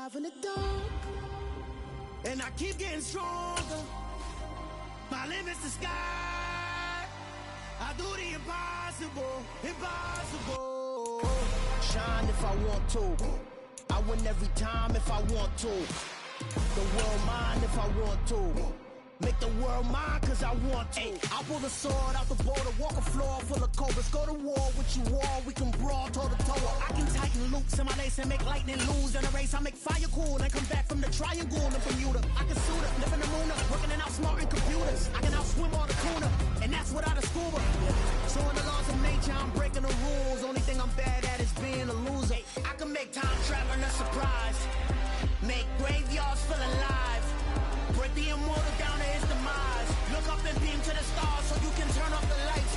alive in the dark, and I keep getting stronger. My limit's the sky. I do the impossible, impossible. Shine if I want to. I win every time if I want to. The world mine if I want to. Make the world mine cause I want to. Ay, I'll pull the sword out the border, walk a floor full of cobras. Go to war with you all, we can brawl toe to toe. I can tighten loops in my lace and make lightning lose in a race. I make fire cool and come back from the triangle in Bermuda. I can suit up, live in the moon up, working and outsmarting computers. I can outswim all the tuna, and that's without a scuba. So in the laws of nature, I'm breaking the rules. Only thing I'm bad at is being a loser. Ay, I can make time traveling a surprise, make graveyards feel alive, break the immortal down to his demise. Look up and beam to the stars so you can turn off the lights.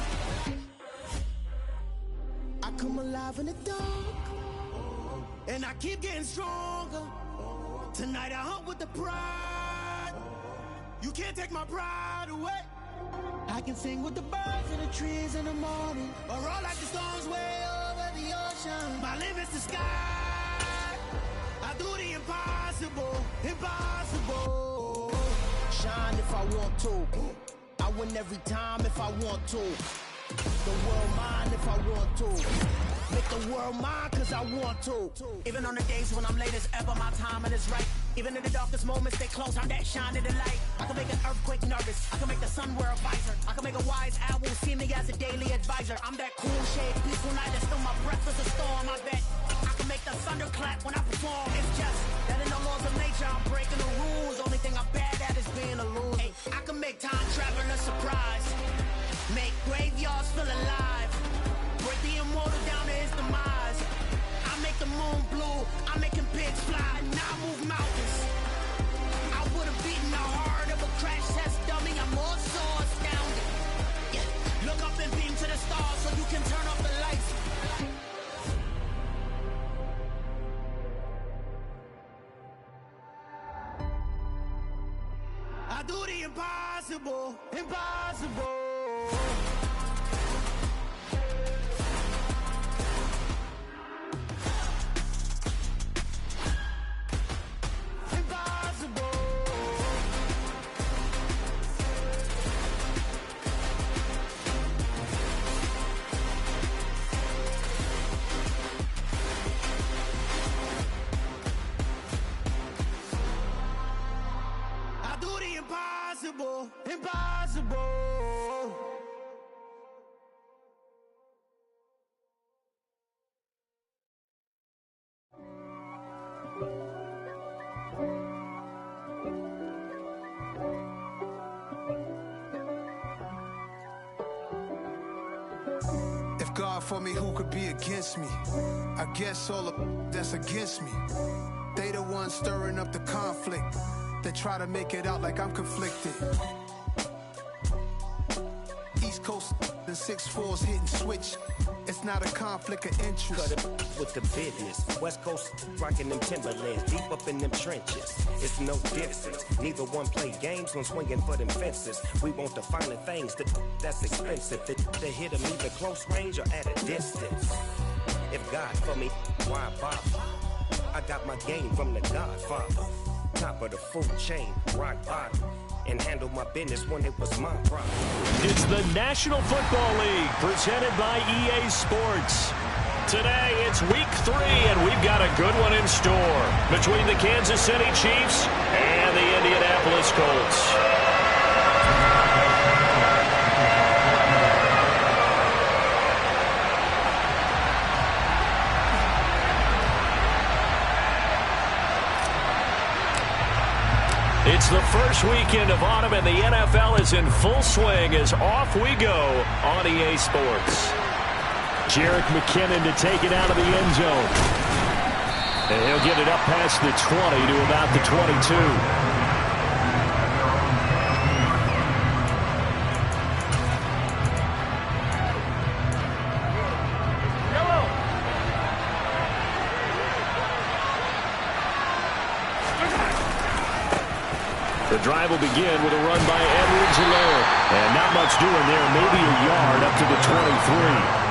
I come alive in the dark, and I keep getting stronger. Tonight I hunt with the pride. You can't take my pride away. I can sing with the birds and the trees in the morning, or roll like the storms way over the ocean. My limit's the sky. I do the impossible, impossible. Shine if I want to. I win every time if I want to. The world mine if I want to. Make the world mine cause I want to. Even on the days when I'm late as ever, my timing is right. Even in the darkest moments, stay close, I'm that shine in the light. I can make an earthquake nervous, I can make the sun wear a visor. I can make a wise owl see me as a daily advisor. I'm that cool shade, peaceful night that's still my breath is a storm, I bet. I can make the thunder clap when I perform. It's just that in the laws of nature, I'm breaking the rules. Only thing I'm bad at is being a loser. Ay, I can make time traveling a surprise, make graveyards feel alive, break the immortal down to his demise. I make the moon blue, I'm making pigs fly, now I move mountains. I would've beaten the heart of a crash test dummy. I'm more so astounded. Yeah. Look up and beam to the stars so you can turn off the lights. I do the impossible, impossible. Impossible, impossible. If God for me, who could be against me? I guess all of that's against me. They the ones stirring up the conflict. They try to make it out like I'm conflicted. East Coast, the 6'4's hitting switch. It's not a conflict of interest. Cut it with the business. West Coast rocking them Timberlands, deep up in them trenches. It's no difference. Neither one play games when swinging for them fences. We want the finer things that's expensive. They hit them either close range or at a distance. If God for me, why bother? I got my game from the Godfather. Top of the food chain, rock bottom, and handle my business when it was my problem. It's the National Football League presented by EA Sports. Today it's week 3 and we've got a good one in store between the Kansas City Chiefs and the Indianapolis Colts. It's the first weekend of autumn, and the NFL is in full swing as off we go on EA Sports. Jerick McKinnon to take it out of the end zone. And he'll get it up past the 20 to about the 22. The drive will begin with a run by Edwards-Helaire. And not much doing there, maybe a yard up to the 23.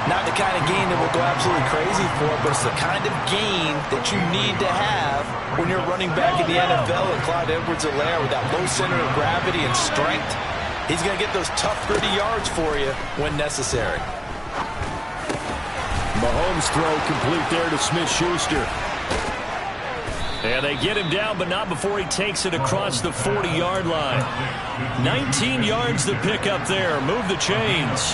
Not the kind of gain that will go absolutely crazy for, but it's the kind of gain that you need to have when you're running back in the NFL. And Clyde Edwards-Helaire, with that low center of gravity and strength, he's going to get those tough, gritty yards for you when necessary. Mahomes' throw complete there to Smith-Schuster. And they get him down, but not before he takes it across the 40-yard line. 19 yards to pick up there. Move the chains.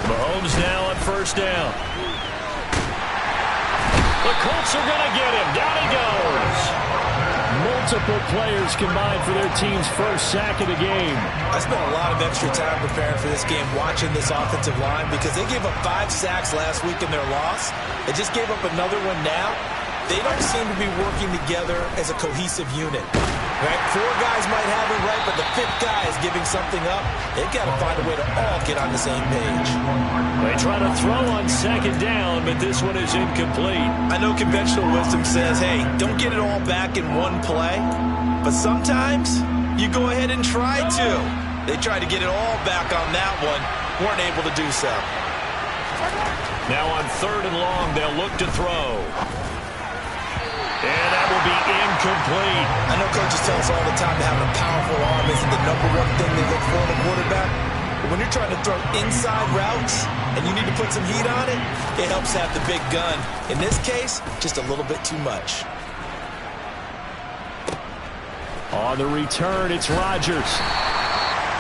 Mahomes now on first down. The Colts are going to get him. Down he goes. Multiple players combined for their team's first sack of the game. I spent a lot of extra time preparing for this game, watching this offensive line, because they gave up 5 sacks last week in their loss. They just gave up another one now. They don't seem to be working together as a cohesive unit. Right? 4 guys might have it right, but the 5th guy is giving something up. They've got to find a way to all get on the same page. They try to throw on second down, but this one is incomplete. I know conventional wisdom says, hey, don't get it all back in one play. But sometimes you go ahead and try to. They tried to get it all back on that one. Weren't able to do so. Now on third and long, they'll look to throw. And that will be incomplete. I know coaches tell us all the time that having a powerful arm isn't the #1 thing they look for in a quarterback. But when you're trying to throw inside routes and you need to put some heat on it, it helps have the big gun. In this case, just a little bit too much. On the return, it's Rodgers.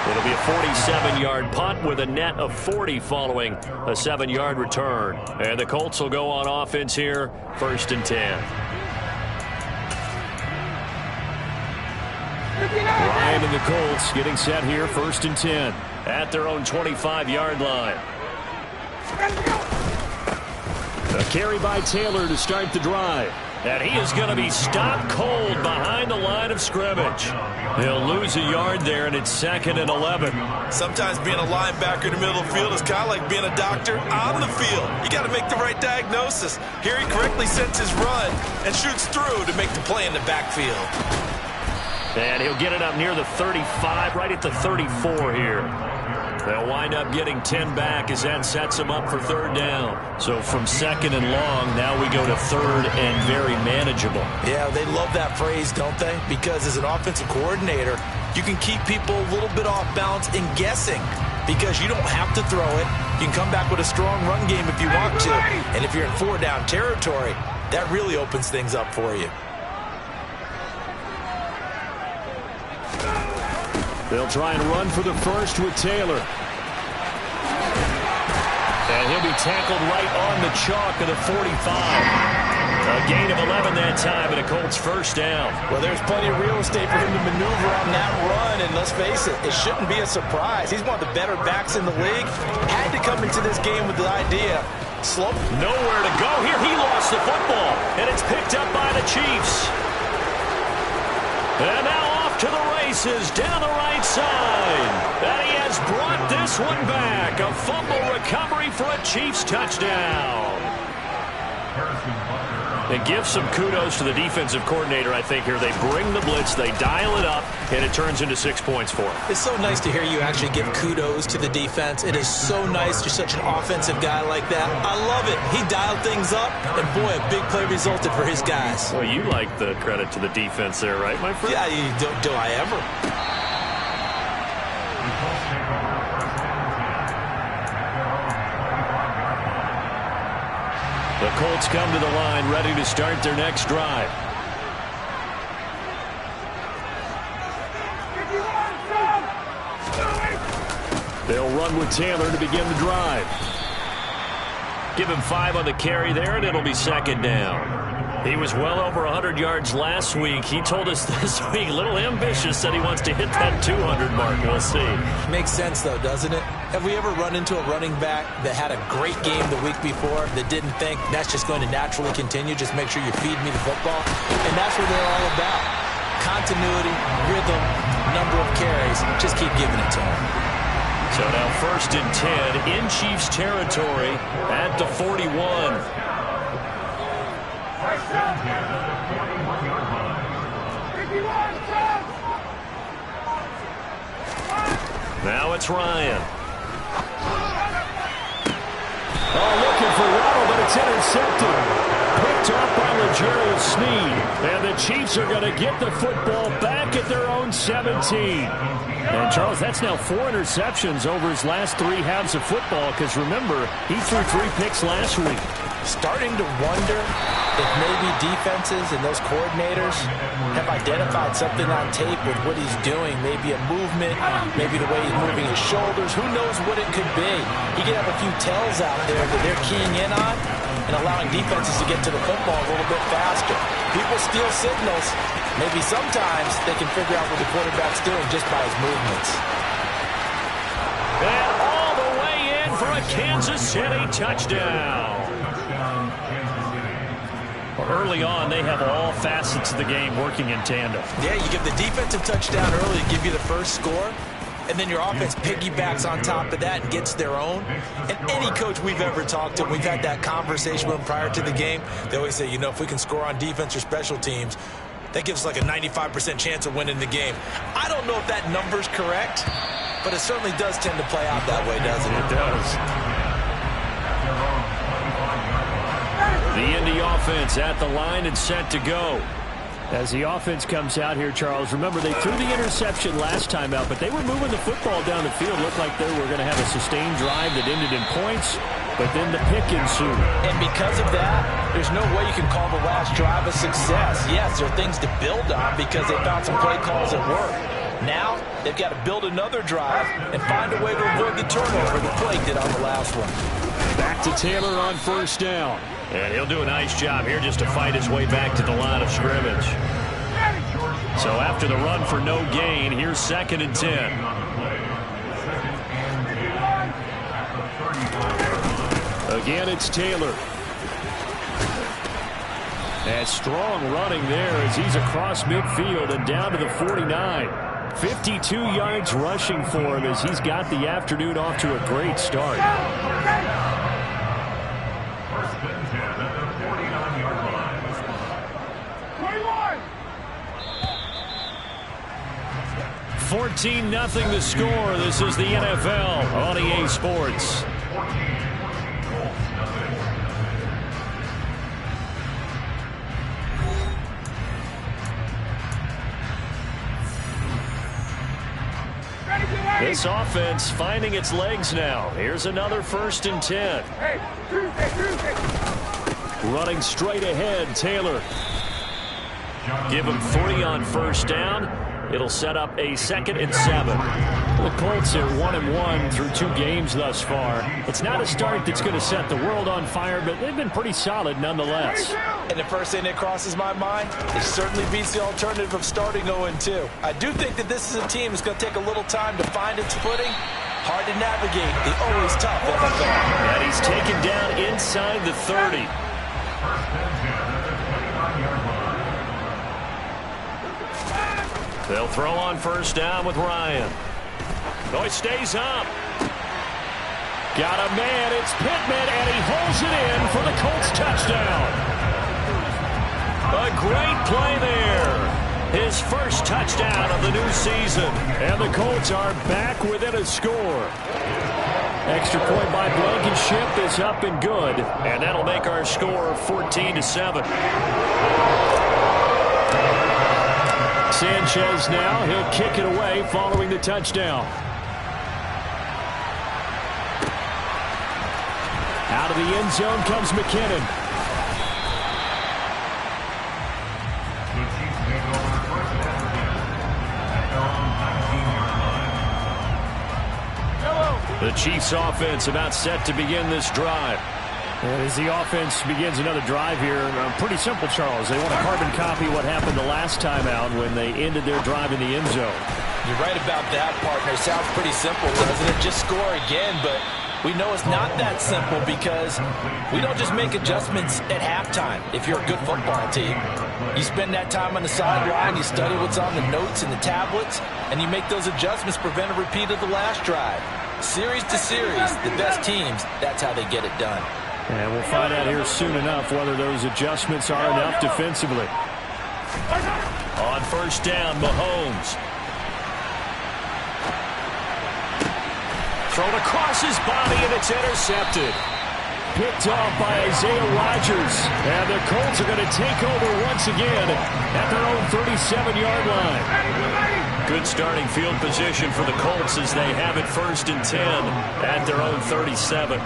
It'll be a 47-yard punt with a net of 40 following a 7-yard return. And the Colts will go on offense here, 1st and 10. Ryan and the Colts getting set here, 1st and 10 at their own 25-yard line. A carry by Taylor to start the drive. And he is going to be stopped cold behind the line of scrimmage. He'll lose a yard there, and it's 2nd and 11. Sometimes being a linebacker in the middle of the field is kind of like being a doctor on the field. You got to make the right diagnosis. Here he correctly sets his run and shoots through to make the play in the backfield. And he'll get it up near the 35, right at the 34 here. They'll wind up getting 10 back as that sets them up for 3rd down. So from 2nd and long, now we go to 3rd and very manageable. Yeah, they love that phrase, don't they? Because as an offensive coordinator, you can keep people a little bit off balance and guessing, because you don't have to throw it. You can come back with a strong run game if you want to. And if you're in 4-down territory, that really opens things up for you. They'll try and run for the first with Taylor. And he'll be tackled right on the chalk of the 45. A gain of 11 that time, and a Colts 1st down. Well, there's plenty of real estate for him to maneuver on that run, and let's face it, it shouldn't be a surprise. He's one of the better backs in the league. Had to come into this game with the idea. Slow. Nowhere to go here. He lost the football, and it's picked up by the Chiefs. And now off to the races down the right side. And he has brought this one back. A fumble recovery for a Chiefs touchdown. And give some kudos to the defensive coordinator, I think, here. They bring the blitz, they dial it up, and it turns into 6 points for them. It's so nice to hear you actually give kudos to the defense. It is so nice. You're such an offensive guy like that. I love it. He dialed things up, and boy, a big play resulted for his guys. Well, you like the credit to the defense there, right, my friend? Yeah, do I ever? The Colts come to the line ready to start their next drive. They'll run with Taylor to begin the drive. Give him 5 on the carry there, and it'll be 2nd down. He was well over 100 yards last week. He told us this week, a little ambitious, said he wants to hit that 200 mark. We'll see. Makes sense, though, doesn't it? Have we ever run into a running back that had a great game the week before that didn't think that's just going to naturally continue? Just make sure you feed me the football. And that's what they're all about. Continuity, rhythm, number of carries. Just keep giving it to them. So now 1st and 10 in Chiefs territory at the 41. Now it's Ryan. Oh, looking for Waddle, but it's intercepted. Picked up by L'Jarius Sneed. And the Chiefs are going to get the football back at their own 17. And, Charles, that's now 4 interceptions over his last 3 halves of football, because, remember, he threw 3 picks last week. Starting to wonder if maybe defenses and those coordinators have identified something on tape with what he's doing. Maybe a movement, maybe the way he's moving his shoulders. Who knows what it could be? He could have a few tells out there that they're keying in on and allowing defenses to get to the football a little bit faster. People steal signals. Maybe sometimes they can figure out what the quarterback's doing just by his movements. And all the way in for a Kansas City touchdown. Early on, they have all facets of the game working in tandem. Yeah, you give the defensive touchdown early to give you the first score, and then your offense piggybacks on top of that and gets their own. And any coach we've ever talked to, we've had that conversation with them prior to the game, they always say, you know, if we can score on defense or special teams, that gives us like a 95% chance of winning the game. I don't know if that number's correct, but it certainly does tend to play out that way, doesn't it? It does. The Indy offense at the line and set to go. As the offense comes out here, Charles, remember they threw the interception last time out, but they were moving the football down the field. Looked like they were going to have a sustained drive that ended in points, but then the pick ensued. And because of that, there's no way you can call the last drive a success. Yes, there are things to build on because they found some play calls at work. Now, they've got to build another drive and find a way to avoid the turnover that plagued it on the last one. Back to Taylor on first down. And he'll do a nice job here just to fight his way back to the line of scrimmage. So after the run for no gain, here's 2nd and 10. Again, it's Taylor. And strong running there as he's across midfield and down to the 49. 52 yards rushing for him as he's got the afternoon off to a great start. 14-0 the score. This is the NFL on EA Sports. This offense finding its legs now. Here's another 1st and 10. Running straight ahead, Taylor. Give him 3 on first down. It'll set up a 2nd and 7. The Colts are 1-1 through 2 games thus far. It's not a start that's going to set the world on fire, but they've been pretty solid nonetheless. And the first thing that crosses my mind, it certainly beats the alternative of starting 0-2. I do think that this is a team that's going to take a little time to find its footing. Hard to navigate the always tough NFL. And he's taken down inside the 30. They'll throw on first down with Ryan. Oh, he stays up. Got a man. It's Pittman, and he holds it in for the Colts touchdown. A great play there. His first touchdown of the new season. And the Colts are back within a score. Extra point by Blankenship is up and good. And that'll make our score 14-7. Sanchez now, he'll kick it away following the touchdown. Out of the end zone comes McKinnon. The Chiefs offense about set to begin this drive. And as the offense begins another drive here, pretty simple, Charles. They want to carbon copy what happened the last time out when they ended their drive in the end zone. You're right about that, partner. Sounds pretty simple, doesn't it? Just score again, but we know it's not that simple because we don't just make adjustments at halftime if you're a good football team. You spend that time on the sideline, you study what's on the notes and the tablets, and you make those adjustments, prevent a repeat of the last drive. Series to series, the best teams, that's how they get it done. And we'll find out here soon enough whether those adjustments are enough defensively. On first down, Mahomes. Thrown across his body, and it's intercepted. Picked off by Isaiah Rodgers. And the Colts are going to take over once again at their own 37-yard line. Good starting field position for the Colts as they have it 1st and 10 at their own 37.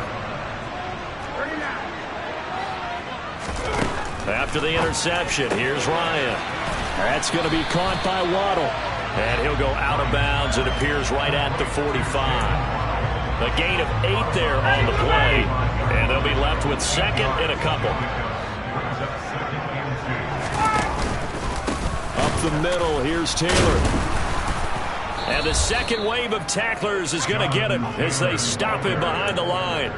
After the interception, here's Ryan. That's going to be caught by Waddle. And he'll go out of bounds. It appears right at the 45. A gain of 8 there on the play. And they'll be left with 2nd and a couple. Up the middle, here's Taylor. And the second wave of tacklers is going to get him as they stop him behind the line.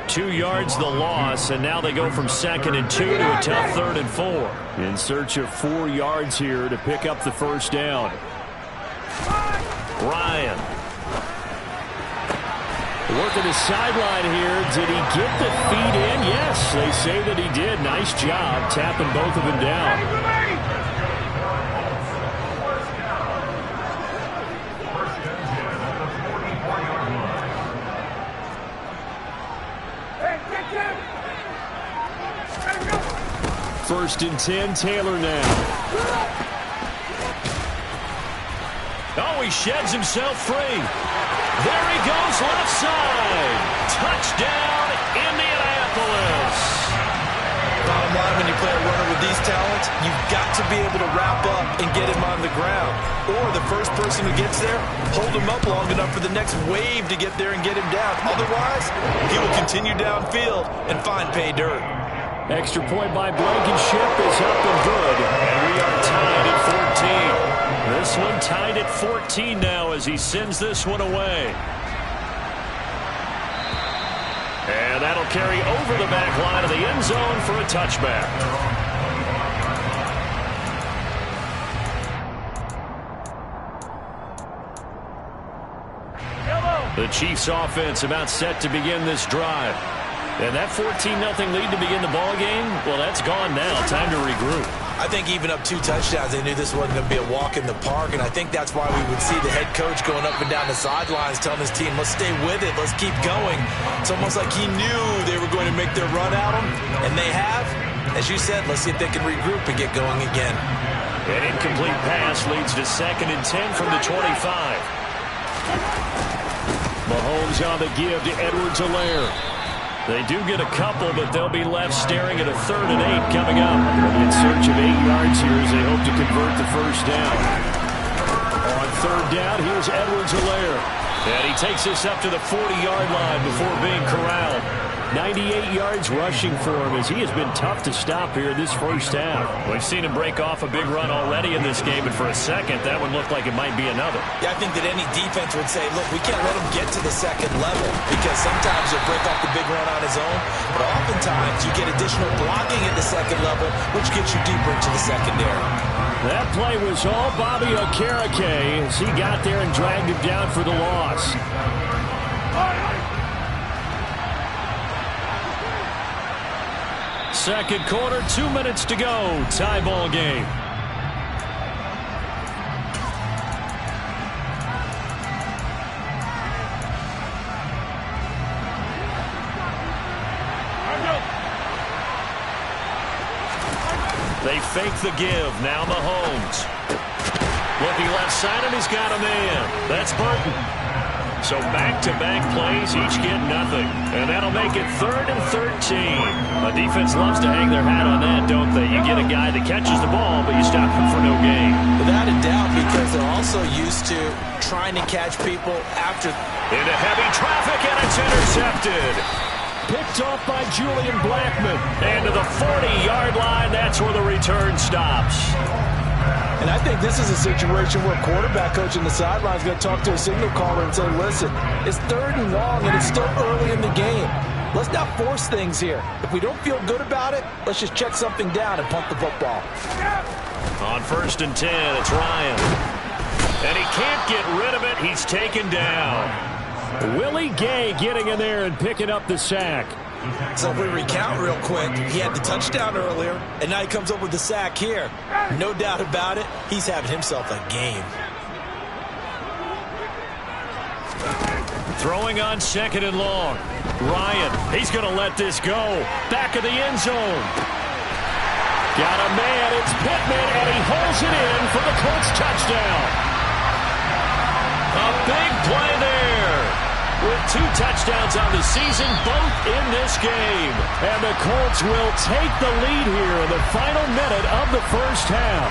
2 yards the loss, and now they go from 2nd and 2 to a tough 3rd and 4. In search of 4 yards here to pick up the first down. Ryan. Working the sideline here. Did he get the feet in? Yes, they say that he did. Nice job tapping both of them down. First and 10, Taylor now. Oh, he sheds himself free. There he goes, left side. Touchdown, Indianapolis. Bottom line, when you play a runner with these talents, you've got to be able to wrap up and get him on the ground. Or the first person who gets there, hold him up long enough for the next wave to get there and get him down. Otherwise, he will continue downfield and find pay dirt. Extra point by Blankenship is up and good. And we are tied at 14. This one tied at 14 now as he sends this one away. And that'll carry over the back line of the end zone for a touchback. The Chiefs offense about set to begin this drive. And that 14-0 lead to begin the ball game, well, that's gone now. Time to regroup. I think even up 2 touchdowns, they knew this wasn't going to be a walk in the park, and I think that's why we would see the head coach going up and down the sidelines telling his team, let's stay with it, let's keep going. It's almost like he knew they were going to make their run at him, and they have. As you said, let's see if they can regroup and get going again. An incomplete pass leads to 2nd and 10 from the 25. Mahomes on the give to Edwards-Helaire. They do get a couple, but they'll be left staring at a 3rd and 8 coming up. In search of 8 yards here as they hope to convert the first down. On 3rd down, here's Edwards-Helaire. And he takes this up to the 40-yard line before being corralled. 98 yards rushing for him as he has been tough to stop here this first half. We've seen him break off a big run already in this game, and for a second, that one looked like it might be another. Yeah, I think that any defense would say, look, we can't let him get to the 2nd level because sometimes he'll break off the big run on his own, but oftentimes you get additional blocking at the 2nd level, which gets you deeper into the secondary. That play was all Bobby Okereke as he got there and dragged him down for the loss. Second quarter, 2 minutes to go. Tie ball game. They fake the give. Now Mahomes. Looking left side, and he's got a man. That's Burton. So back-to-back plays, each get nothing. And that'll make it 3rd and 13. The defense loves to hang their hat on that, don't they? You get a guy that catches the ball, but you stop him for no gain. Without a doubt, because they're also used to trying to catch people after. Into heavy traffic, and it's intercepted. Picked off by Julian Blackmon. And to the 40-yard line, that's where the return stops. And I think this is a situation where a quarterback coach in the sideline is going to talk to a signal caller and say, listen, it's 3rd and long, and it's still early in the game. Let's not force things here. If we don't feel good about it, let's just check something down and punt the football. On 1st and 10, it's Ryan. And he can't get rid of it. He's taken down. Willie Gay getting in there and picking up the sack. So if we recount real quick, he had the touchdown earlier, and now he comes up with the sack here. No doubt about it, he's having himself a game. Throwing on 2nd and long. Ryan, he's going to let this go. Back of the end zone. Got a man. It's Pittman, and he holds it in for the Colts touchdown. A big play there. With 2 touchdowns on the season, both in this game. And the Colts will take the lead here in the final minute of the first half.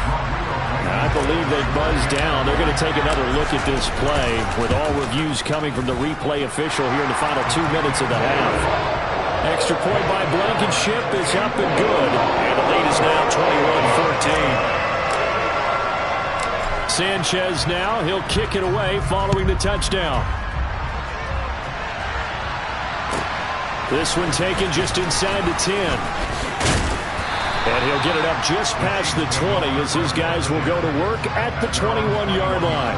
I believe they've buzzed down. They're going to take another look at this play with all reviews coming from the replay official here in the final 2 minutes of the half. Extra point by Blankenship is up and good. And the lead is now 21-14. Sanchez now. He'll kick it away following the touchdown. This one taken just inside the 10. And he'll get it up just past the 20 as his guys will go to work at the 21-yard line.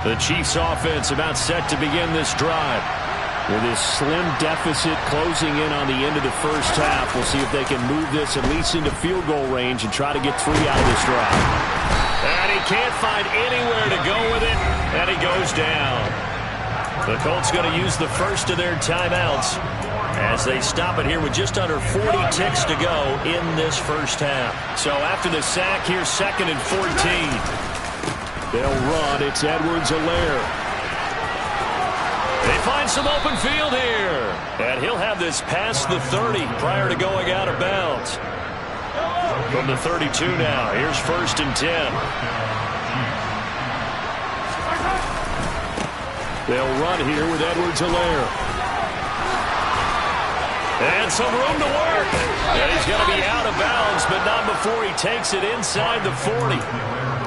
The Chiefs offense about set to begin this drive. With this slim deficit closing in on the end of the first half, we'll see if they can move this at least into field goal range and try to get 3 out of this drive. And he can't find anywhere to go with it, and he goes down. The Colts going to use the first of their timeouts as they stop it here with just under 40 ticks to go in this first half. So after the sack, here's 2nd and 14. They'll run. It's Edwards-Helaire. They find some open field here. And he'll have this past the 30 prior to going out of bounds. From the 32 now, here's 1st and 10. They'll run here with Edwards-Helaire. And some room to work. And he's going to be out of bounds, but not before he takes it inside the 40.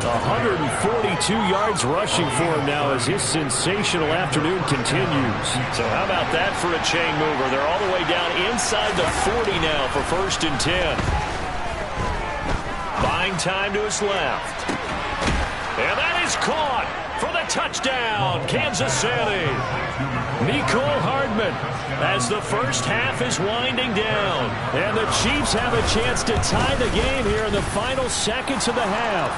142 yards rushing for him now as his sensational afternoon continues. So how about that for a chain mover? They're all the way down inside the 40 now for 1st and 10. Buying time to his left. And that is caught for the touchdown, Kansas City. Mecole Hardman as the first half is winding down. And the Chiefs have a chance to tie the game here in the final seconds of the half.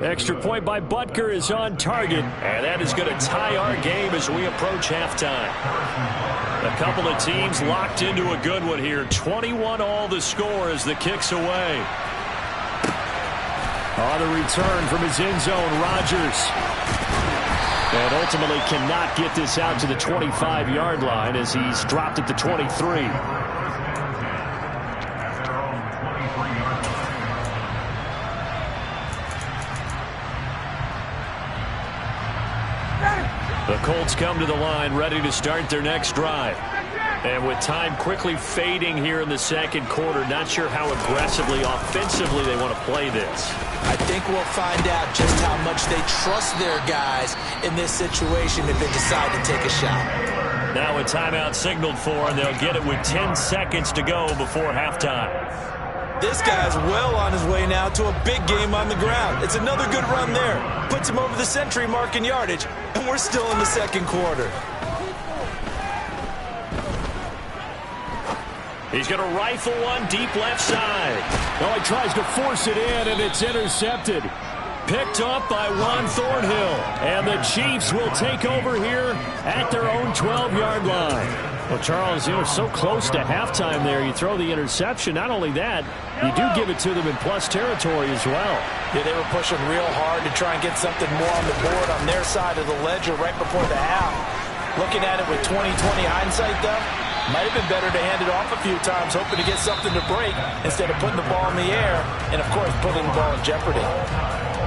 Extra point by Butker is on target, and that is going to tie our game as we approach halftime. A couple of teams locked into a good one here. 21-all the score as the kick's away. On the return from his end zone, Rodgers. And ultimately cannot get this out to the 25-yard line as he's dropped at the 23. The Colts come to the line ready to start their next drive. And with time quickly fading here in the second quarter, not sure how aggressively, offensively they want to play this. I think we'll find out just how much they trust their guys in this situation if they decide to take a shot. Now a timeout signaled for, and they'll get it with 10 seconds to go before halftime. This guy's well on his way now to a big game on the ground. It's another good run there. Puts him over the century mark in yardage, and we're still in the second quarter. He's going to rifle one deep left side. Oh, he tries to force it in, and it's intercepted. Picked up by Juan Thornhill. And the Chiefs will take over here at their own 12-yard line. Well, Charles, so close to halftime there. You throw the interception. Not only that, you do give it to them in plus territory as well. Yeah, they were pushing real hard to try and get something more on the board on their side of the ledger right before the half. Looking at it with 20/20 hindsight, though, might have been better to hand it off a few times, hoping to get something to break instead of putting the ball in the air and, of course, putting the ball in jeopardy.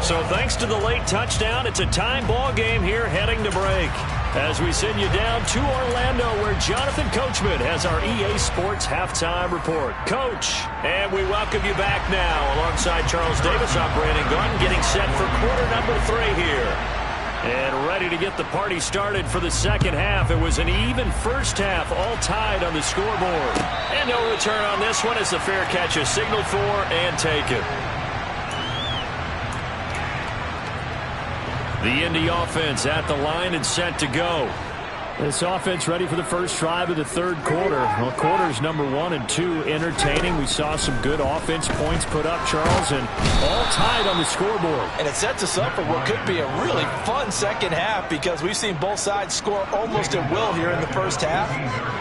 So thanks to the late touchdown, it's a time ball game here heading to break. As we send you down to Orlando, where Jonathan Coachman has our EA Sports Halftime Report. Coach, and we welcome you back now. Alongside Charles Davis, I'm Brandon Gunn, getting set for quarter number 3 here. And ready to get the party started for the second half. It was an even first half, all tied on the scoreboard. And no return on this one as the fair catch is signaled for and taken. The Indy offense at the line and set to go. This offense ready for the first drive of the third quarter. Well, quarters number 1 and 2 entertaining. We saw some good offense points put up, Charles, and all tied on the scoreboard. And it sets us up for what could be a really fun second half because we've seen both sides score almost at will here in the first half.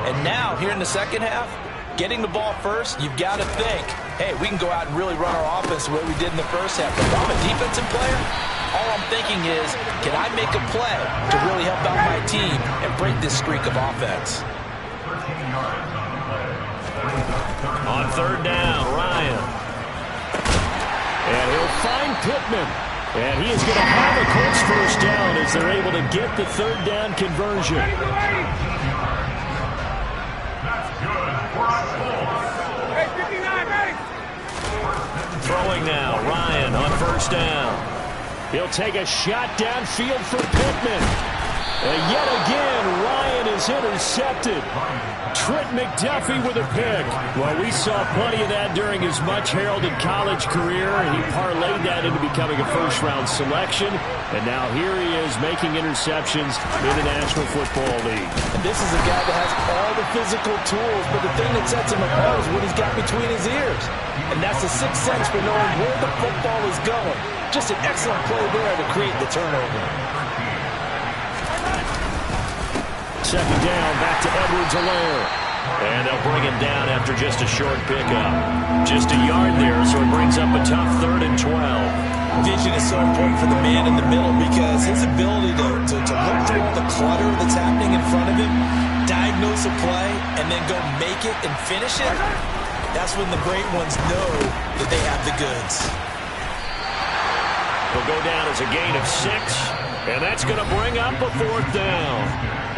And now, here in the second half, getting the ball first, you've got to think, hey, we can go out and really run our offense the way we did in the first half. But if I'm a defensive player, all I'm thinking is, can I make a play to really help out my team and break this streak of offense? On third down, Ryan. And he'll find Pittman. And he is going to have a Colts first down as they're able to get the third down conversion. Throwing now, Ryan on first down. He'll take a shot downfield for Pittman. And yet again, Ryan is intercepted. Trent McDuffie with a pick. Well, we saw plenty of that during his much-heralded college career, and he parlayed that into becoming a first-round selection. And now here he is making interceptions in the National Football League. And this is a guy that has all the physical tools, but the thing that sets him apart is what he's got between his ears. And that's the sixth sense for knowing where the football is going. Just an excellent play there to create the turnover. Second down, back to Edwards-Helaire. And they'll bring him down after just a short pickup. Just a yard there, so it brings up a tough 3rd and 12. Vision is so important for the man in the middle because his ability to look through all the clutter that's happening in front of him, diagnose a play, and then go make it and finish it, that's when the great ones know that they have the goods. Will go down as a gain of 6, and that's going to bring up a 4th down.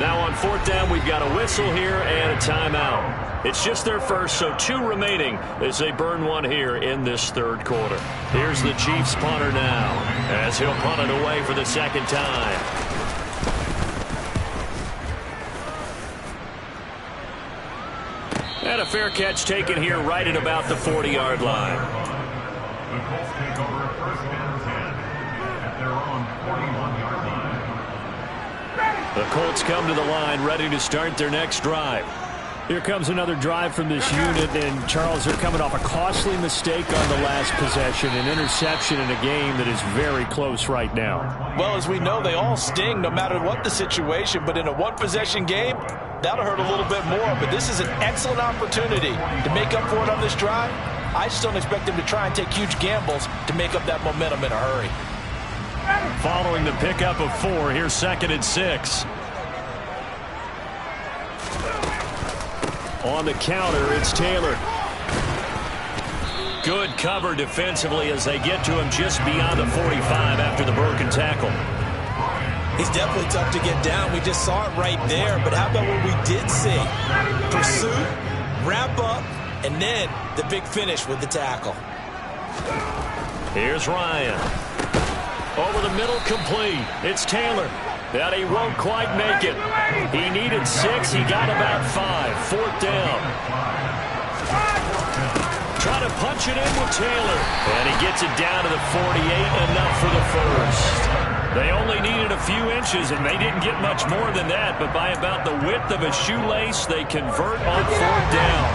Now on 4th down, we've got a whistle here and a timeout. It's just their first, so 2 remaining as they burn one here in this third quarter. Here's the Chiefs punter now as he'll punt it away for the second time. And a fair catch taken here right at about the 40-yard line. The Colts take over 1st and 10 at their own 41-yard line. The Colts come to the line ready to start their next drive. Here comes another drive from this unit, and Charles, they're coming off a costly mistake on the last possession, an interception in a game that is very close right now. Well, as we know, they all sting no matter what the situation, but in a one-possession game, that'll hurt a little bit more, but this is an excellent opportunity to make up for it on this drive. I just don't expect them to try and take huge gambles to make up that momentum in a hurry. Following the pickup of 4, here's 2nd and 6. On the counter, it's Taylor. Good cover defensively as they get to him just beyond the 45 after the broken tackle. He's definitely tough to get down. We just saw it right there, but how about what we did see? Pursuit, wrap up, and then the big finish with the tackle. Here's Ryan. Over the middle, complete. It's Taylor. That he won't quite make it. He needed 6. He got about 5. 4th down. Trying to punch it in with Taylor. And he gets it down to the 48. Enough for the first. They only needed a few inches, and they didn't get much more than that. But by about the width of a shoelace, they convert on 4th down.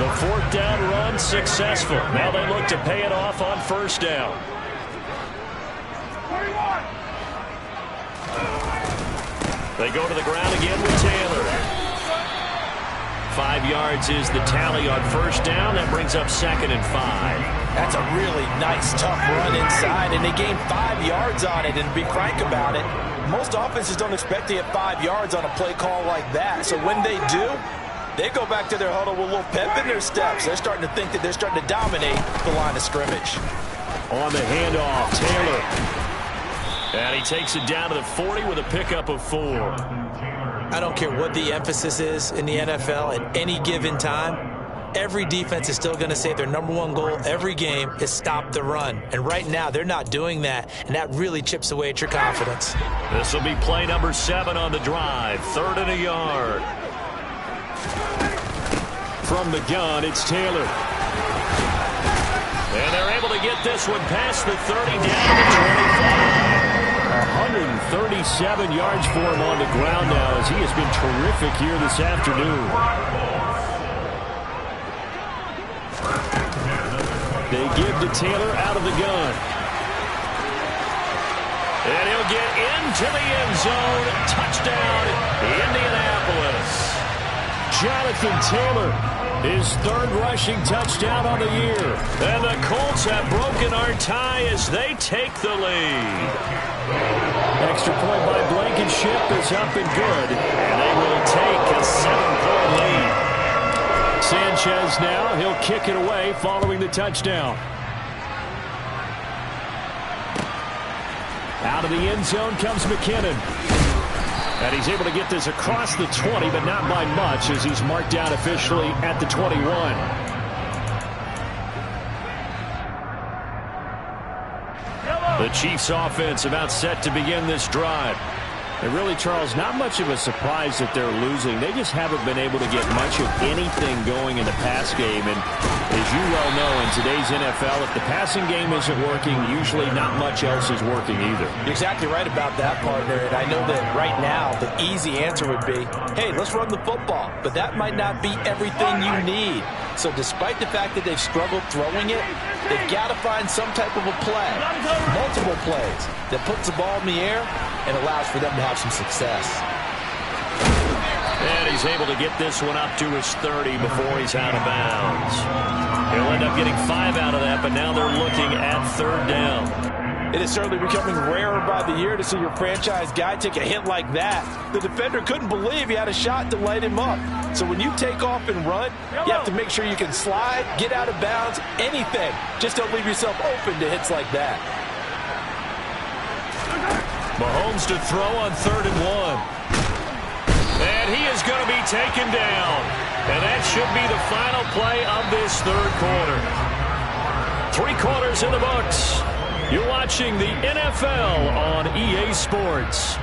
The 4th down run successful. Now they look to pay it off on 1st down. They go to the ground again with Taylor. 5 yards is the tally on 1st down. That brings up 2nd and 5. That's a really nice, tough run inside, and they gained 5 yards on it. And to be frank about it, most offenses don't expect to get 5 yards on a play call like that. So when they do, they go back to their huddle with a little pep in their steps. They're starting to think that they're starting to dominate the line of scrimmage. On the handoff, Taylor. And he takes it down to the 40 with a pickup of 4. I don't care what the emphasis is in the NFL at any given time. Every defense is still going to say their #1 goal every game is stop the run. And right now, they're not doing that, and that really chips away at your confidence. This will be play number 7 on the drive. 3rd and a yard. From the gun, it's Taylor. And they're able to get this one past the 30 down to the 25. 137 yards for him on the ground now, as he has been terrific here this afternoon. They give to Taylor out of the gun. And he'll get into the end zone. Touchdown, Indianapolis. Jonathan Taylor, his third rushing touchdown on the year. And the Colts have broken our tie as they take the lead. Extra point by Blankenship is up and good. And they will take a 7-point lead. Sanchez now, he'll kick it away following the touchdown. Out of the end zone comes McKinnon. And he's able to get this across the 20, but not by much, as he's marked down officially at the 21. The Chiefs offense about set to begin this drive. And really, Charles, not much of a surprise that they're losing. They just haven't been able to get much of anything going in the pass game. And as you well know, in today's NFL, if the passing game isn't working, usually not much else is working either. You're exactly right about that, partner. And I know that right now the easy answer would be, hey, let's run the football. But that might not be everything you need. So despite the fact that they've struggled throwing it, they've got to find some type of a play, multiple plays, that puts the ball in the air and allows for them to have some success. And he's able to get this one up to his 30 before he's out of bounds. He'll end up getting 5 out of that, but now they're looking at third down. It is certainly becoming rarer by the year to see your franchise guy take a hit like that. The defender couldn't believe he had a shot to light him up. So when you take off and run, you have to make sure you can slide, get out of bounds, anything. Just don't leave yourself open to hits like that. Mahomes to throw on 3rd and 1. And he is going to be taken down. And that should be the final play of this third quarter. 3 quarters in the books. You're watching the NFL on EA Sports.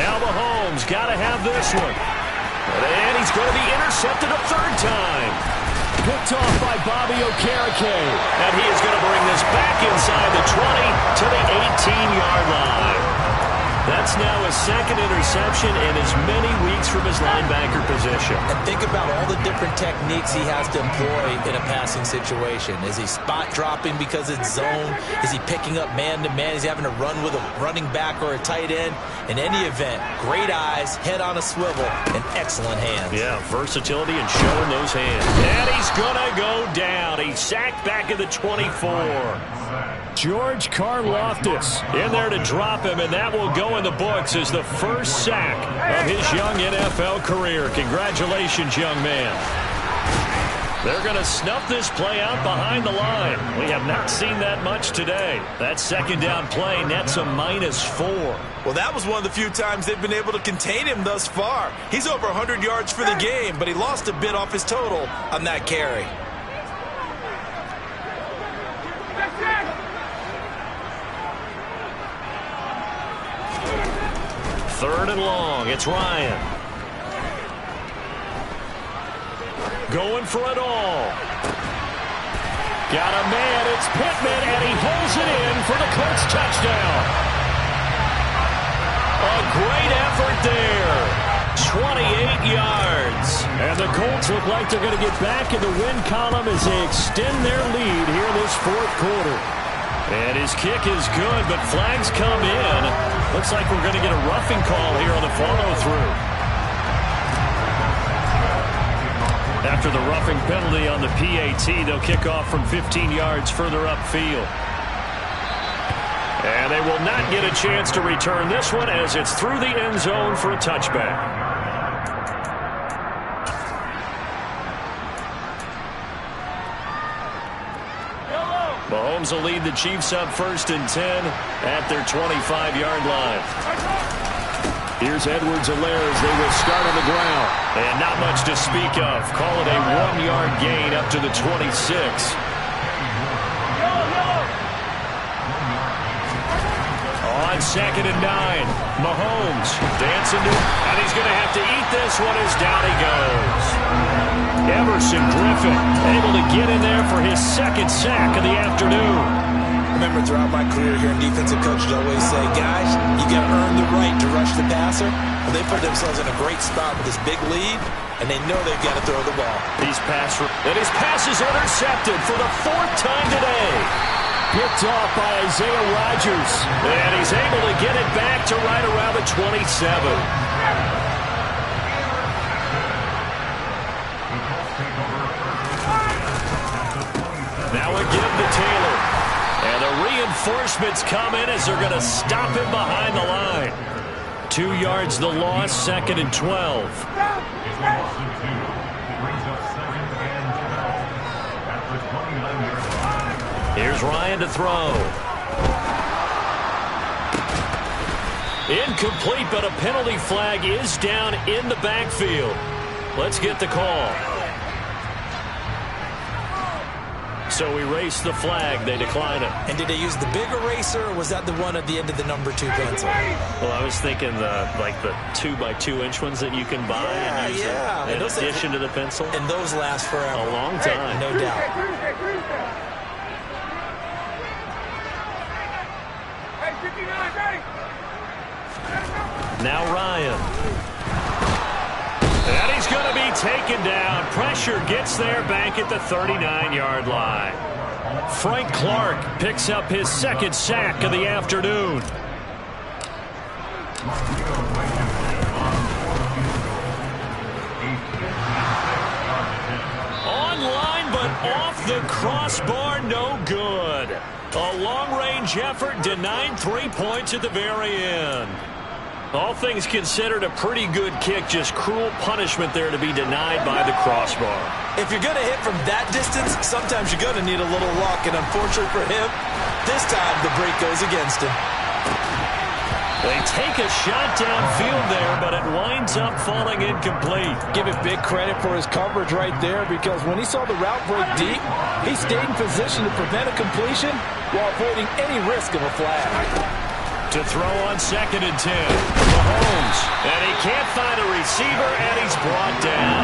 Now Mahomes got to have this one. And he's going to be intercepted a 3rd time. Picked off by Bobby Okereke. And he is going to bring this back inside the 20 to the 18-yard line. That's now his 2nd interception in as many weeks from his linebacker position. And think about all the different techniques he has to employ in a passing situation. Is he spot dropping because it's zone? Is he picking up man-to-man? Is he having to run with a running back or a tight end? In any event, great eyes, head on a swivel, and excellent hands. Yeah, versatility and showing those hands. And he's going to go down. He's sacked back at the 24. George Karlaftis in there to drop him, and that will go in the books as the first sack of his young NFL career. Congratulations, young man. They're going to snuff this play out behind the line. We have not seen that much today. That 2nd down play nets a -4. Well, that was one of the few times they've been able to contain him thus far. He's over 100 yards for the game, but he lost a bit off his total on that carry. Third and long. It's Ryan. Going for it all. Got a man. It's Pittman, and he holds it in for the Colts touchdown. A great effort there. 28 yards. And the Colts look like they're going to get back in the win column as they extend their lead here in this fourth quarter. And his kick is good, but flags come in. Looks like we're going to get a roughing call here on the follow-through. After the roughing penalty on the PAT, they'll kick off from 15 yards further upfield. And they will not get a chance to return this one as it's through the end zone for a touchback. Mahomes will lead the Chiefs up 1st and 10 at their 25-yard line. Here's Edwards-Helaire as they will start on the ground. And not much to speak of. Call it a 1-yard gain up to the 26. On 2nd and 9, Mahomes dancing to it, and he's going to have to eat this one as down he goes. Everson Griffin able to get in there for his 2nd sack of the afternoon. Remember, throughout my career here in defensive coaches always say, guys, you got to earn the right to rush the passer. Well, they put themselves in a great spot with this big lead, and they know they've got to throw the ball. And his pass is intercepted for the 4th time today. Picked off by Isaiah Rodgers. And he's able to get it back to right around the 27. Now again to Taylor. And the reinforcements come in as they're going to stop him behind the line. 2 yards the loss, 2nd and 12. Here's Ryan to throw. Incomplete, but a penalty flag is down in the backfield. Let's get the call. So erase the flag. They decline it. And did they use the big eraser, or was that the one at the end of the number 2 pencil? Well, I was thinking the 2x2-inch ones that you can buy and use in addition to the pencil. And those last forever. A long time. No doubt. Now Ryan. And he's going to be taken down. Pressure gets there back at the 39-yard line. Frank Clark picks up his 2nd sack of the afternoon. Online, but off the crossbar, no good. A long-range effort denied 3 points at the very end. All things considered, a pretty good kick, just cruel punishment there to be denied by the crossbar. If you're going to hit from that distance, sometimes you're going to need a little luck, and unfortunately for him, this time the break goes against him. They take a shot downfield there, but it winds up falling incomplete. Give it big credit for his coverage right there, because when he saw the route break deep, he stayed in position to prevent a completion while avoiding any risk of a flag. To throw on 2nd and 10. Mahomes. And he can't find a receiver, and he's brought down.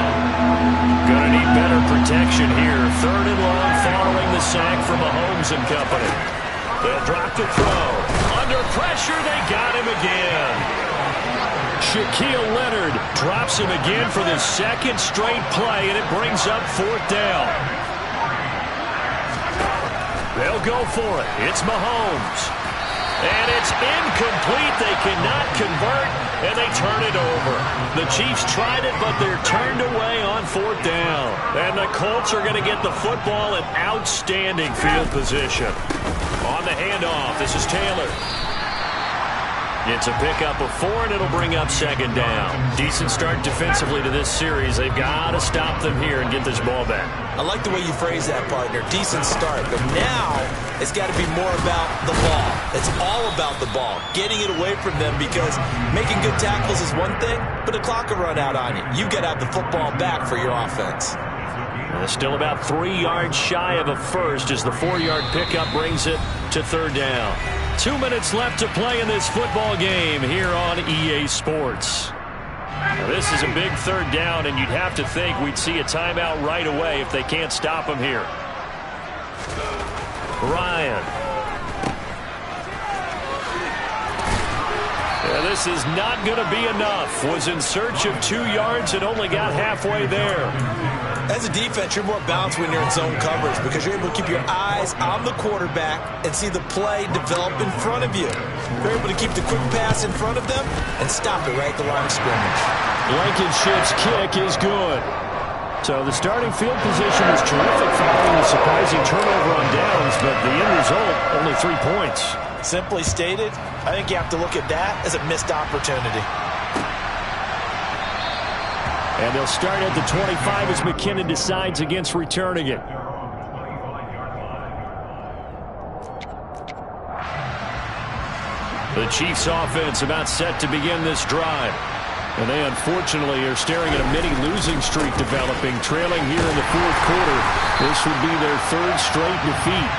Gonna need better protection here. 3rd and long following the sack from Mahomes and company. They'll drop the throw. Under pressure, they got him again. Shaquille Leonard drops him again for the 2nd straight play, and it brings up 4th down. They'll go for it. It's Mahomes. And it's incomplete. They cannot convert, and they turn it over. The Chiefs tried it, but they're turned away on 4th down. And the Colts are going to get the football in outstanding field position. On the handoff, this is Taylor. It's a pickup of 4, and it'll bring up 2nd down. Decent start defensively to this series. They've got to stop them here and get this ball back. I like the way you phrase that, partner. Decent start. But now it's got to be more about the ball. It's all about the ball. Getting it away from them, because making good tackles is one thing, but the clock will run out on you. You've got to have the football back for your offense. Still about 3 yards shy of a first as the 4-yard pickup brings it to 3rd down. 2 minutes left to play in this football game here on EA Sports. Now, this is a big 3rd down, and you'd have to think we'd see a timeout right away if they can't stop him here. Ryan. Yeah, this is not going to be enough. Was in search of 2 yards and only got halfway there. As a defense, you're more balanced when you're in zone coverage because you're able to keep your eyes on the quarterback and see the play develop in front of you. You're able to keep the quick pass in front of them and stop it right at the line of scrimmage. Blankenship's kick is good. So the starting field position was terrific following the surprising turnover on downs, but the end result, only 3 points. Simply stated, I think you have to look at that as a missed opportunity. And they'll start at the 25 as McKinnon decides against returning it. The Chiefs offense about set to begin this drive. And they unfortunately are staring at a mini losing streak developing, trailing here in the 4th quarter. This would be their 3rd straight defeat.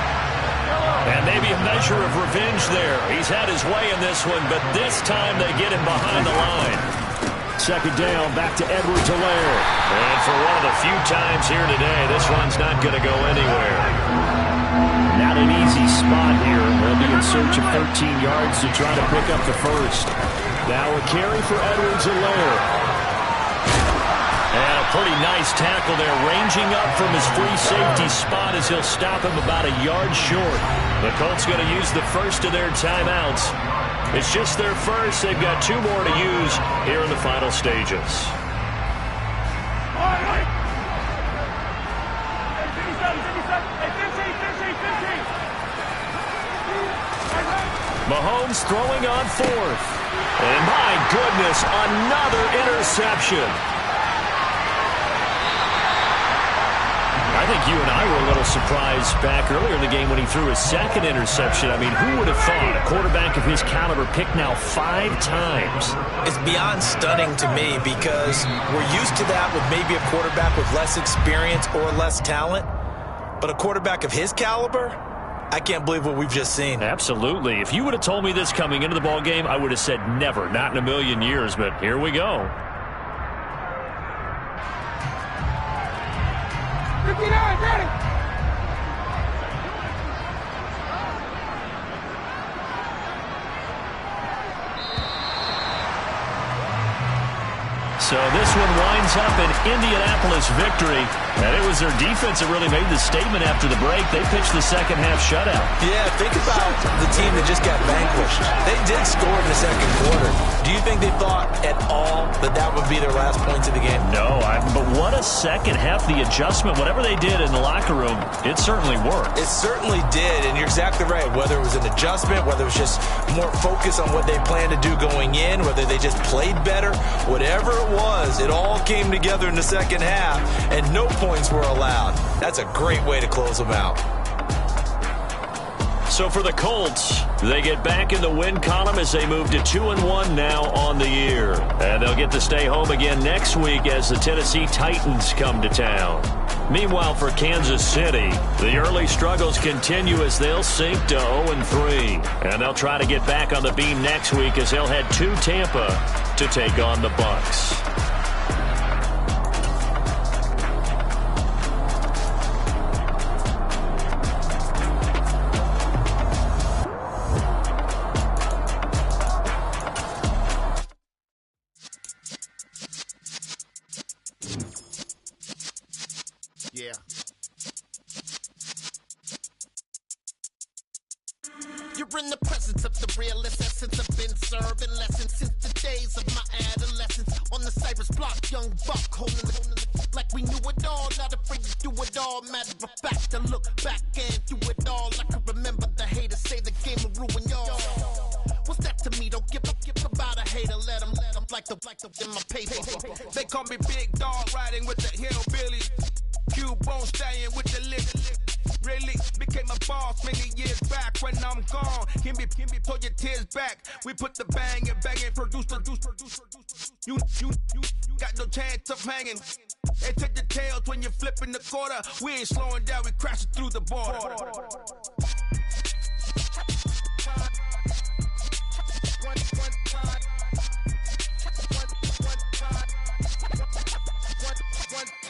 And maybe a measure of revenge there. He's had his way in this one, but this time they get him behind the line. 2nd down, back to Edwards-Helaire. And for one of the few times here today, this one's not going to go anywhere. Not an easy spot here. They'll be in search of 13 yards to try to pick up the first. Now a carry for Edwards-Helaire. And a pretty nice tackle there, ranging up from his free safety spot as he'll stop him about a yard short. The Colts going to use the first of their timeouts. It's just their first. They've got 2 more to use here in the final stages. Mahomes throwing on 4th. And my goodness, another interception. I think you and I were a little surprised back earlier in the game when he threw his 2nd interception. I mean, who would have thought a quarterback of his caliber picked now 5 times? It's beyond stunning to me because we're used to that with maybe a quarterback with less experience or less talent. But a quarterback of his caliber, I can't believe what we've just seen. Absolutely. If you would have told me this coming into the ball game, I would have said never, not in a million years. But here we go. 59, ready. So this one winds up an Indianapolis victory. And it was their defense that really made the statement after the break. They pitched the second half shutout. Yeah, think about the team that just got vanquished. They did score in the 2nd quarter. Do you think they thought at all that that would be their last points of the game? No, but what a second half. The adjustment, whatever they did in the locker room, it certainly worked. It certainly did, and you're exactly right. Whether it was an adjustment, whether it was just more focus on what they planned to do going in, whether they just played better, whatever it was, it all came together in the second half, and no points were allowed. That's a great way to close them out. So for the Colts, they get back in the win column as they move to 2-1 now on the year. And they'll get to stay home again next week as the Tennessee Titans come to town. Meanwhile, for Kansas City, the early struggles continue as they'll sink to 0-3. And they'll try to get back on the beam next week as they'll head to Tampa to take on the Bucs. Yeah. You're in the presence of the realest essence. I've been serving lessons since the days of my adolescence. On the Cypress block, young buck holding the like we knew it all. Not afraid to do it all. Matter of fact, to look back and do it all. I can remember the haters say the game will ruin y'all. What's that to me? Don't give about a hater. Let them like the in my paper. They call me Big Dog, riding with the hillbillies. Cubone staying with the lift. Really became a boss many years back. When I'm gone, give me pull your tears back. We put the bang and produce. You got no chance of hanging. And take the tails when you're flipping the quarter. We ain't slowing down, we crashing through the border.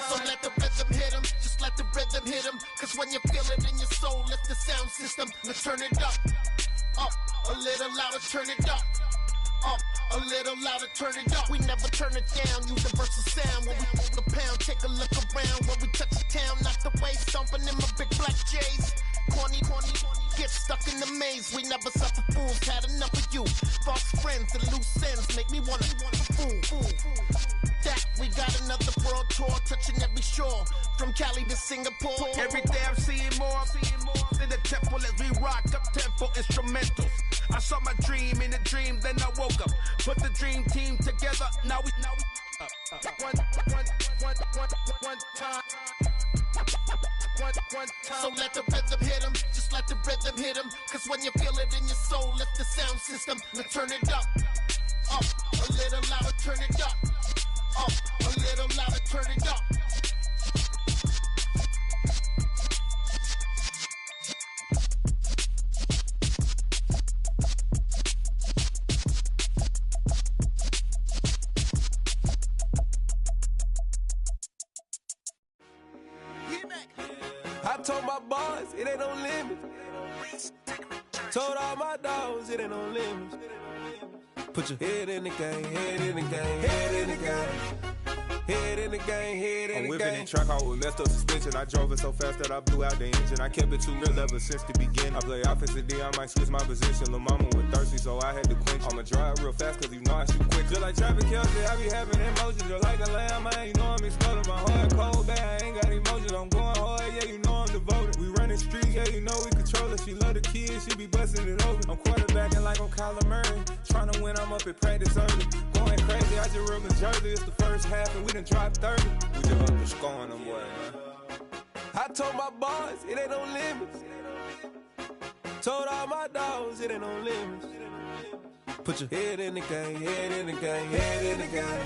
So let the rhythm hit him, just let the rhythm hit him. Cause when you feel it in your soul, lift the sound system. Now turn it up, a little louder, turn it up. Up, a little louder, turn it up. We never turn it down, universal sound. When we move the pound, take a look around. When we touch the town, knock the waist, stomping in my big black J's. Corny, get stuck in the maze. We never suffer fools, had enough of you. False friends and loose ends make me wanna fool. That we got another world tour, touching every shore, from Cali to Singapore. Every day I'm seeing more in the temple as we rock up tempo instrumentals. I saw my dream in a dream, then I woke up. Put the dream team together. Now we one time. So let the rhythm hit him, just let the rhythm hit him. Cause when you feel it in your soul, lift the sound system. Now turn it up, a little louder, turn it up, a little louder, turn it up. I told my boys, it ain't no limits. Told all my dogs, it ain't no limits. Put your head in the game, head in the game, head in the game. Head in the game, head in the game. I'm whipping the track out with messed up suspension. I drove it so fast that I blew out the engine. I kept it too real ever since the beginning. I play offensive D, I might switch my position. Lil' mama was thirsty, so I had to quench. I'ma drive real fast, cause you know I shoot quick. Just like Travis Kelce, I be having emotions. Just like a lamb, man, you know I'm exploding. My heart cold, bad, I ain't got emotions. I'm going hard, yeah, you know I'm devoted. We running streets, yeah, you know we control it. She love the kids, she be busting it over. I'm quarterbacking like I'm Kyler Murray. Trying to win, I'm up at practice early. Going crazy, I just real my jersey. It's the first half and we done dropped 30. We just up to scoring them, boy, man. I told my boys, it ain't no limits. Told all my dogs, it ain't no limits. Put your head in the game, head in the game, head in the game.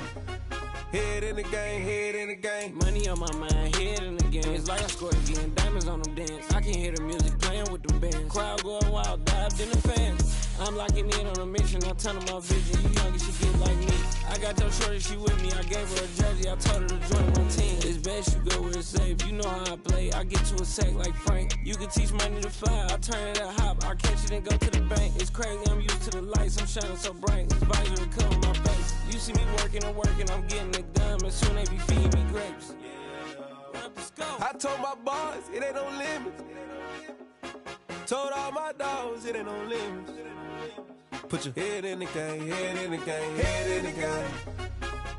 Head in the game, head in the game. Money on my mind, head in the game. It's like I scored again, diamonds on them dance. I can hear the music playing with the bands. Crowd going wild, dived in the fans. I'm locking in on a mission, I turn on my vision. You young, she get like me. I got your shorty, she with me. I gave her a jersey, I told her to join my team. It's best you go where it's safe. You know how I play, I get to a sack like Frank. You can teach money to fly, I turn it at hop. I catch it and go to the bank. It's crazy, I'm used to the lights, I'm shining so bright. This visor will cover my face. You see me working and working, I'm getting it done. And soon they be feeding me grapes. I told my boys, it ain't no limits. Told all my dogs, it ain't no limits. Put your head in the game, head in the game, head in the game.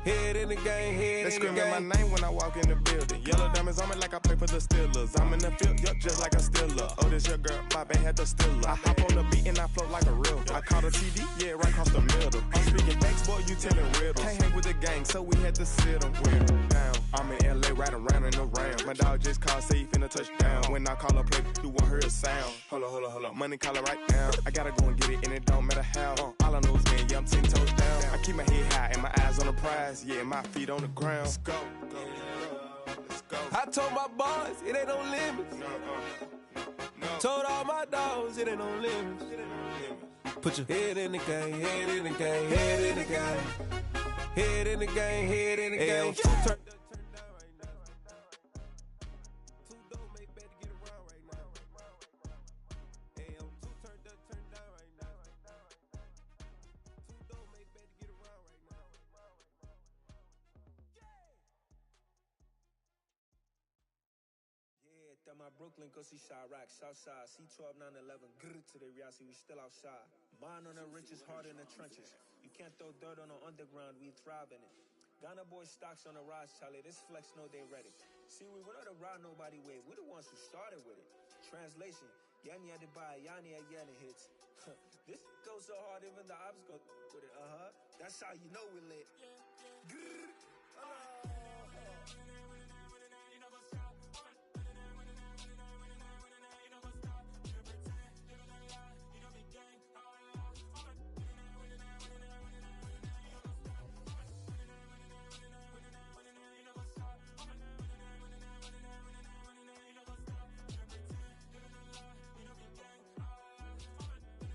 Head in the game, head in the game. They screaming my name when I walk in the building. Yellow diamonds on me like I play for the Steelers. I'm in the field, yup, just like a Steeler. Oh, this your girl, my band had the Steeler. I hop on the beat and I float like a real. I caught a TD, yeah, right across the middle. I'm speaking thanks, boy, you telling riddles. Can't hang with the gang, so we had to sit them down. I'm in LA, riding around in the Rams. My dog just called, say he finna touch down. When I call a play, you won't hear a sound. Hold up, money call it right now. I gotta go and get it, and it don't matter how. All I know is, man, yeah, I'm 10 toes down. I keep my head high and my eyes on the prize. Yeah, my feet on the ground. Let's go. Let's go. I told my boys, it ain't no limits. No. Told all my dogs, it ain't no limits. Put your head in the game, head in the game, head in the game. Head in the game, head in the game. Turn down right now. Too dope, make better get around right now. Hey, I'm too turned up, turn down right now. Too dope, make better get around right now. Yeah, that my Brooklyn, go see Chirac, Southside, C12, 911, grr to the reality, we still outside. Mine on the richest, heart in the trenches. You can't throw dirt on the underground, we thrive in it. Ghana boys stocks on the rise, Charlie, this flex know they ready. See, we went on the ride nobody wave, we the ones who started with it. Translation, Yani had to buy, Yani had Yanni hits. This goes so hard, even the ops go with it, that's how you know we lit.